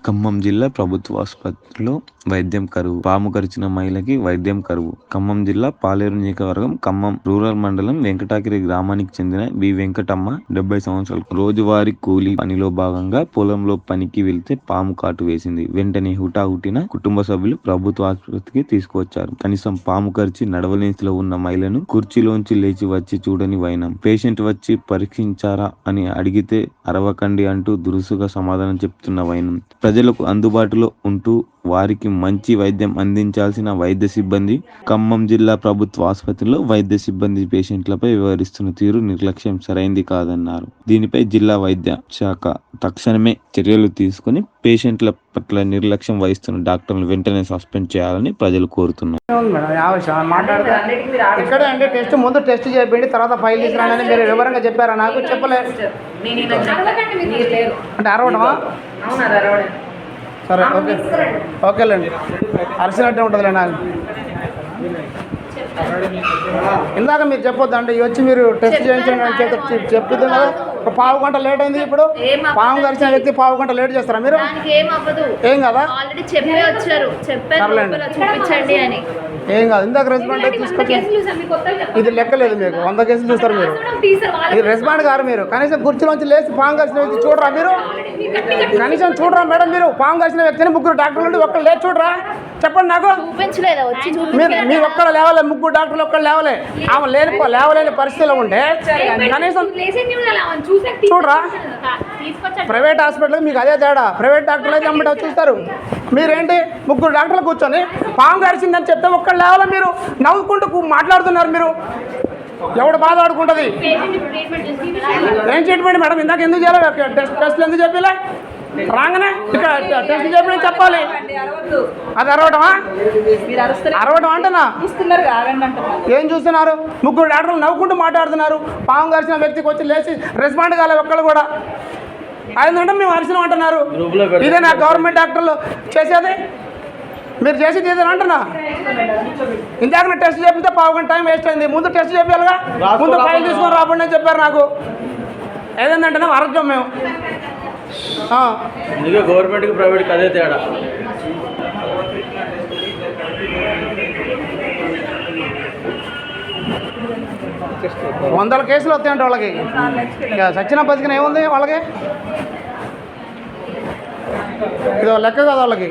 ఖమ్మం జిల్లా ప్రభుత్వ ఆసుపత్రిలో వైద్యం కరువు. పాము కరిచిన మహిళకి వైద్యం కరువు. ఖమ్మం జిల్లా పాలేరు నియోజకవర్గం ఖమ్మం రూరల్ మండలం వెంకటాగిరి గ్రామానికి చెందిన బి వెంకటమ్మ 70 సంవత్సరాలు. రోజువారీ కూలీ పనిలో భాగంగా పొలంలో పనికి వెళ్తే పాము కాటు వేసింది. వెంటనే హుటాహుటిన కుటుంబ సభ్యులు ప్రభుత్వ ఆసుపత్రికి తీసుకువచ్చారు. కనీసం పాము కరిచి నడవలేని స్థితిలో ఉన్న మహిళను కుర్చీలోంచి లేచి వచ్చి చూడని వైనం. పేషెంట్ వచ్చి పరీక్షించారా అని అడిగితే అరవకండి అంటూ దురుసుగా సమాధానం చెప్తున్న వైనం. ప్రజలకు అందుబాటులో ఉంటూ వారికి మంచి వైద్యం అందించాల్సిన వైద్య సిబ్బంది ఖమ్మం జిల్లా ప్రభుత్వ ఆసుపత్రిలో వైద్య సిబ్బంది పేషెంట్లపై వ్యవహరిస్తున్న తీరు నిర్లక్ష్యం సరైంది కాదన్నారు. దీనిపై జిల్లా వైద్య శాఖ తక్షణమే చర్యలు తీసుకుని పేషెంట్ల పట్ల నిర్లక్ష్యం వహిస్తున్న డాక్టర్లను వెంటనే సస్పెండ్ చేయాలని ప్రజలు కోరుతున్నారు. ఇక్కడే అంటే టెస్ట్ ముందు టెస్ట్ చేయండి, తర్వాత ఫైల్ తీసుకురానని మీరు వివరంగా చెప్పారా? నాకు చెప్పలేదు. అంటే అరవడమా? సరే, ఓకే, ఓకేలేండి. అరిసినట్టే ఉంటుందిలే. నాకు ఇందాక మీరు చెప్పొద్దు అంటే వచ్చి మీరు టెస్ట్ చేయించండి అని చెప్పింది కదా. ఒక పావు గంట లేట్ అయింది. ఇప్పుడు పాము కరిచిన వ్యక్తి పావు గంట లేట్ చేస్తారా మీరు? ఏం కదా, ఏం కాదు. ఇందాక రెస్పాండ్ అయితే తీసుకొచ్చి ఇది లెక్కలేదు. మీకు 100 కేసులు చూస్తారు మీరు. ఇది రెస్పాండ్ గారు. మీరు కనీసం కుర్చీలోంచి లేచి పాము కరిచిన వ్యక్తి చూడరా? మీరు కనీసం చూడరా మేడం? మీరు పాము కరిచిన వ్యక్తిని ముగ్గురు డాక్టర్లు ఉండి ఒక్కరు లేచి చూడరా? చెప్పండి నాకు. మీరు ఒక్కరు లేవలే, ముగ్గురు డాక్టర్లు ఒక్కరు లేవలే. ఆమె లేవలేని పరిస్థితిలో ఉంటే కనీసం చూడరా? ప్రైవేట్ హాస్పిటల్ మీకు అదే తేడా. ప్రైవేట్ డాక్టర్లు అయితే అమ్మట చూస్తారు. మీరేంటి ముగ్గురు డాక్టర్లు కూర్చొని పాము కరిచిందని చెప్తే ఒక్కరు లేవాల? మీరు నవ్వుకుంటూ మాట్లాడుతున్నారు. మీరు ఎవడు బాధ ఆడుకుంటుంది? ఏం ట్రీట్మెంట్ మేడం? ఇందాక ఎందుకు చేయాలి? టెస్ట్లు ఎందుకు చెప్పలే? రాగానే ఇక్కడ టెస్ట్ చెప్పి చెప్పాలి. అది అరవటమా? అరవటం అంటేనా? ఏం చూస్తున్నారు? ముగ్గురు డాక్టర్లు నవ్వుకుంటూ మాట్లాడుతున్నారు. పాము కరిచిన వ్యక్తికి వచ్చి లేచి రెస్పాండ్ కాలేదు ఒక్కళ్ళు కూడా. అయిందంటే మేము అరిసినాం అంటున్నారు. ఇదే నా గవర్నమెంట్ డాక్టర్లు చేసేది? మీరు చేసేది ఏదైనా అంటున్నా? ఇందాక టెస్ట్ చేపితే పావు గంట టైం వేస్ట్ అయింది. ముందు టెస్ట్ చెప్పాలిగా. ముందు ఫైల్ తీసుకొని రాబడి అని చెప్పారు నాకు. ఏదంటే అరజ్యం మేము. గవర్నమెంట్కి ప్రైవేట్కి అదే తేడా. వందల కేసులు వస్తాయంటే వాళ్ళకి. సచిన బతికిన ఏముంది వాళ్ళకి? ఇది లెక్క కదా వాళ్ళకి.